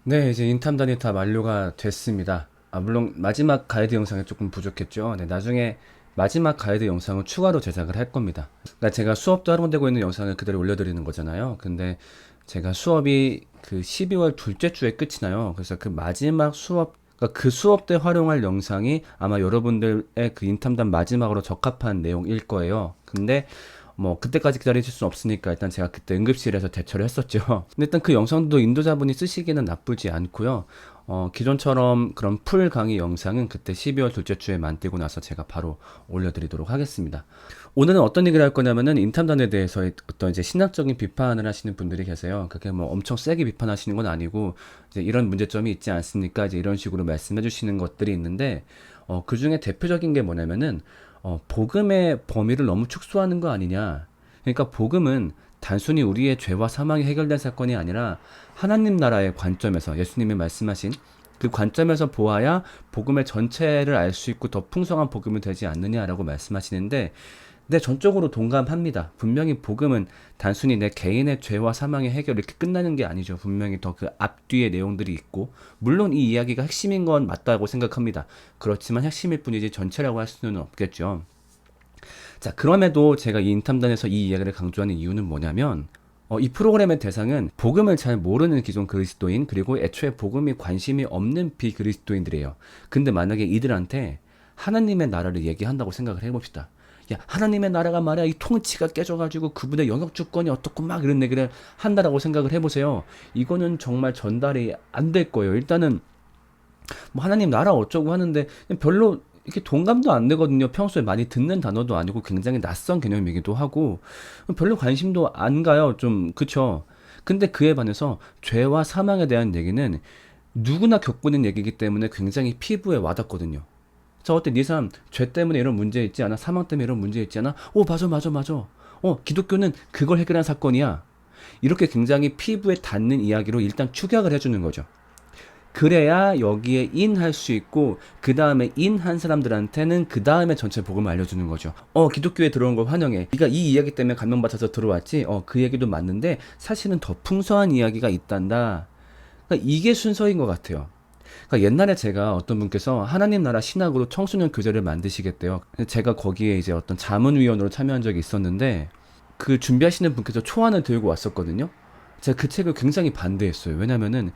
네, 이제 인탐단이 다 만료가 됐습니다. 물론 마지막 가이드 영상이 조금 부족했죠. 네, 나중에 마지막 가이드 영상은 추가로 제작을 할 겁니다. 그러니까 제가 수업도 활용되고 있는 영상을 그대로 올려드리는 거잖아요. 근데 제가 수업이 그 12월 둘째 주에 끝이 나요. 그래서 그 마지막 수업, 그러니까 그 수업 때 활용할 영상이 아마 여러분들의 그 인탐단 마지막으로 적합한 내용일 거예요. 근데 뭐 그때까지 기다리실 수 없으니까 일단 제가 그때 응급실에서 대처를 했었죠. 근데 일단 그 영상도 인도자분이 쓰시기는 나쁘지 않고요. 기존처럼 그런 풀 강의 영상은 그때 12월 둘째 주에 만들고 나서 제가 바로 올려드리도록 하겠습니다. 오늘은 어떤 얘기를 할 거냐면은 인탐단에 대해서 어떤 이제 신학적인 비판을 하시는 분들이 계세요. 그게 뭐 엄청 세게 비판하시는 건 아니고 이제 이런 문제점이 있지 않습니까? 이제 이런 식으로 말씀해 주시는 것들이 있는데 그 중에 대표적인 게 뭐냐면은 복음의 범위를 너무 축소하는 거 아니냐. 그러니까 복음은 단순히 우리의 죄와 사망이 해결된 사건이 아니라 하나님 나라의 관점에서 예수님이 말씀하신 그 관점에서 보아야 복음의 전체를 알 수 있고 더 풍성한 복음이 되지 않느냐라고 말씀하시는데 네, 전적으로 동감합니다. 분명히 복음은 단순히 내 개인의 죄와 사망의 해결 이렇게 끝나는 게 아니죠. 분명히 더 그 앞뒤의 내용들이 있고 물론 이 이야기가 핵심인 건 맞다고 생각합니다. 그렇지만 핵심일 뿐이지 전체라고 할 수는 없겠죠. 자, 그럼에도 제가 이 인탐단에서 이 이야기를 강조하는 이유는 뭐냐면 이 프로그램의 대상은 복음을 잘 모르는 기존 그리스도인 그리고 애초에 복음이 관심이 없는 비그리스도인들이에요. 근데 만약에 이들한테 하나님의 나라를 얘기한다고 생각을 해봅시다. 야, 하나님의 나라가 말이야, 이 통치가 깨져가지고 그분의 영역 주권이 어떻고 막 이런 얘기를 한다라고 생각을 해보세요. 이거는 정말 전달이 안 될 거예요. 일단은 뭐 하나님 나라 어쩌고 하는데 별로 이렇게 동감도 안 되거든요. 평소에 많이 듣는 단어도 아니고 굉장히 낯선 개념이기도 하고 별로 관심도 안 가요. 좀 그쵸. 근데 그에 반해서 죄와 사망에 대한 얘기는 누구나 겪고 있는 얘기이기 때문에 굉장히 피부에 와닿거든요. 자, 어때? 네 삶, 죄 때문에 이런 문제 있지 않아? 사망 때문에 이런 문제 있지 않아? 오, 맞아, 맞아, 맞아. 기독교는 그걸 해결한 사건이야. 이렇게 굉장히 피부에 닿는 이야기로 일단 축약을 해주는 거죠. 그래야 여기에 인할 수 있고 그 다음에 인한 사람들한테는 그 다음에 전체 복음을 알려주는 거죠. 기독교에 들어온 걸 환영해. 네가 이 이야기 때문에 감명받아서 들어왔지. 그 얘기도 맞는데 사실은 더 풍성한 이야기가 있단다. 그러니까 이게 순서인 것 같아요. 그러니까 옛날에 제가 어떤 분께서 하나님 나라 신학으로 청소년 교재를 만드시겠대요. 제가 거기에 이제 어떤 자문위원으로 참여한 적이 있었는데 그 준비하시는 분께서 초안을 들고 왔었거든요. 제가 그 책을 굉장히 반대했어요. 왜냐면은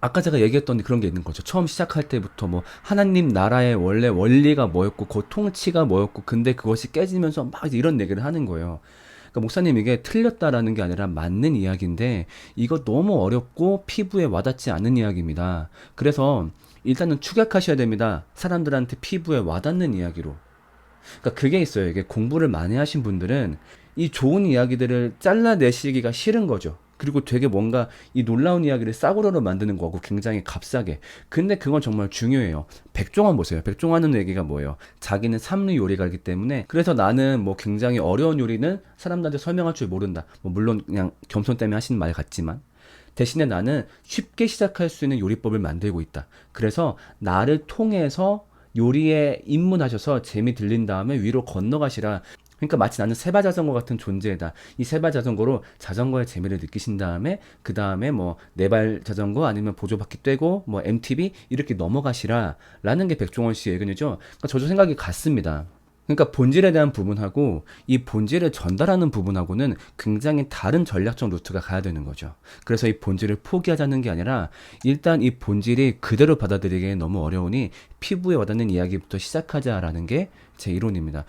아까 제가 얘기했던 그런 게 있는 거죠. 처음 시작할 때부터 뭐 하나님 나라의 원래 원리가 뭐였고 그 통치가 뭐였고 근데 그것이 깨지면서 막 이런 얘기를 하는 거예요. 그러니까 목사님 이게 틀렸다라는 게 아니라 맞는 이야기인데 이거 너무 어렵고 피부에 와닿지 않는 이야기입니다. 그래서 일단은 축약하셔야 됩니다. 사람들한테 피부에 와닿는 이야기로. 그러니까 그게 있어요. 이게 공부를 많이 하신 분들은 이 좋은 이야기들을 잘라내시기가 싫은 거죠. 그리고 되게 뭔가 이 놀라운 이야기를 싸구려로 만드는 거고 굉장히 값싸게. 근데 그건 정말 중요해요. 백종원 보세요. 백종원은 얘기가 뭐예요? 자기는 삼류 요리가이기 때문에 그래서 나는 뭐 굉장히 어려운 요리는 사람들한테 설명할 줄 모른다. 뭐 물론 그냥 겸손 때문에 하시는 말 같지만 대신에 나는 쉽게 시작할 수 있는 요리법을 만들고 있다. 그래서 나를 통해서 요리에 입문하셔서 재미 들린 다음에 위로 건너가시라. 그러니까 마치 나는 세바자전거 같은 존재다. 이 세바자전거로 자전거의 재미를 느끼신 다음에 그 다음에 뭐 네발 자전거 아니면 보조바퀴 떼고 뭐 MTB 이렇게 넘어가시라 라는 게 백종원 씨의 의견이죠. 그러니까 저도 생각이 같습니다. 그러니까 본질에 대한 부분하고 이 본질을 전달하는 부분하고는 굉장히 다른 전략적 루트가 가야 되는 거죠. 그래서 이 본질을 포기하자는 게 아니라 일단 이 본질이 그대로 받아들이기에 너무 어려우니 피부에 와닿는 이야기부터 시작하자라는 게 제 이론입니다.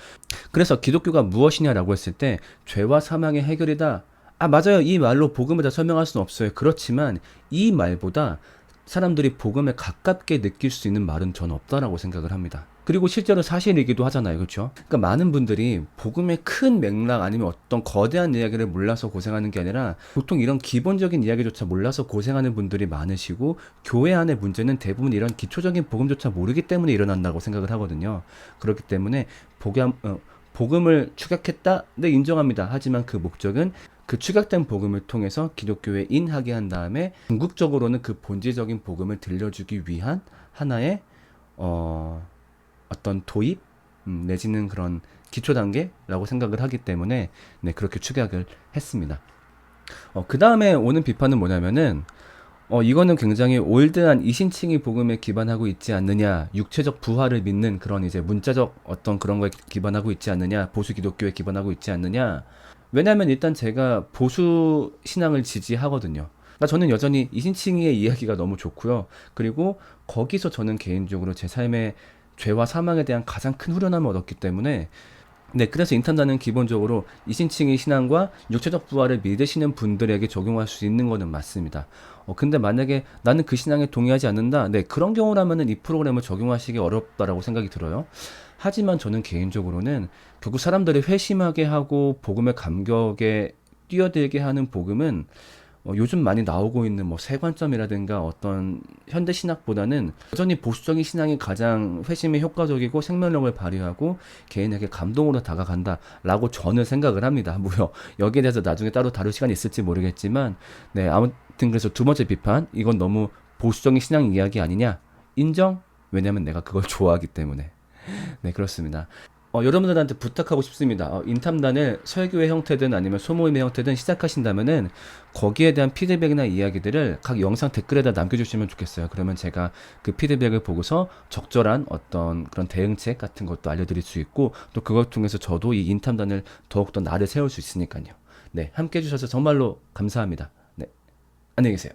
그래서 기독교가 무엇이냐라고 했을 때 죄와 사망의 해결이다. 맞아요. 이 말로 복음을 다 설명할 수는 없어요. 그렇지만 이 말보다 사람들이 복음에 가깝게 느낄 수 있는 말은 저는 없다라고 생각을 합니다. 그리고 실제로 사실이기도 하잖아요. 그렇죠? 그러니까 많은 분들이 복음의 큰 맥락 아니면 어떤 거대한 이야기를 몰라서 고생하는 게 아니라 보통 이런 기본적인 이야기조차 몰라서 고생하는 분들이 많으시고 교회 안의 문제는 대부분 이런 기초적인 복음조차 모르기 때문에 일어난다고 생각을 하거든요. 그렇기 때문에 복음을 축약했다? 네, 인정합니다. 하지만 그 목적은 그 축약된 복음을 통해서 기독교에 인하게 한 다음에 궁극적으로는 그 본질적인 복음을 들려주기 위한 하나의 어떤 도입 내지는 그런 기초 단계라고 생각을 하기 때문에 네, 그렇게 축약을 했습니다. 그 다음에 오는 비판은 뭐냐면은 이거는 굉장히 올드한 이신칭이 복음에 기반하고 있지 않느냐, 육체적 부활을 믿는 그런 이제 문자적 어떤 그런 거에 기반하고 있지 않느냐, 보수 기독교에 기반하고 있지 않느냐. 왜냐면 일단 제가 보수 신앙을 지지하거든요. 그러니까 저는 여전히 이신칭의 이야기가 너무 좋고요. 그리고 거기서 저는 개인적으로 제 삶의 죄와 사망에 대한 가장 큰 후련함을 얻었기 때문에 네, 그래서 인탐단은 기본적으로 이신칭의 신앙과 육체적 부활을 믿으시는 분들에게 적용할 수 있는 거는 맞습니다. 근데 만약에 나는 그 신앙에 동의하지 않는다. 네, 그런 경우라면은 이 프로그램을 적용하시기 어렵다라고 생각이 들어요. 하지만 저는 개인적으로는 결국 사람들을 회심하게 하고 복음의 감격에 뛰어들게 하는 복음은 요즘 많이 나오고 있는 뭐 세관점이라든가 어떤 현대 신학보다는 여전히 보수적인 신앙이 가장 회심에 효과적이고 생명력을 발휘하고 개인에게 감동으로 다가간다라고 저는 생각을 합니다. 뭐요? 여기에 대해서 나중에 따로 다룰 시간이 있을지 모르겠지만, 네, 아무튼 그래서 두 번째 비판, 이건 너무 보수적인 신앙 이야기 아니냐? 인정? 왜냐면 내가 그걸 좋아하기 때문에. 네, 그렇습니다. 여러분들한테 부탁하고 싶습니다. 인탐단을 설교의 형태든 아니면 소모임의 형태든 시작하신다면은 거기에 대한 피드백이나 이야기들을 각 영상 댓글에다 남겨주시면 좋겠어요. 그러면 제가 그 피드백을 보고서 적절한 어떤 그런 대응책 같은 것도 알려드릴 수 있고 또 그걸 통해서 저도 이 인탐단을 더욱더 나를 세울 수 있으니까요. 네, 함께 해주셔서 정말로 감사합니다. 네, 안녕히 계세요.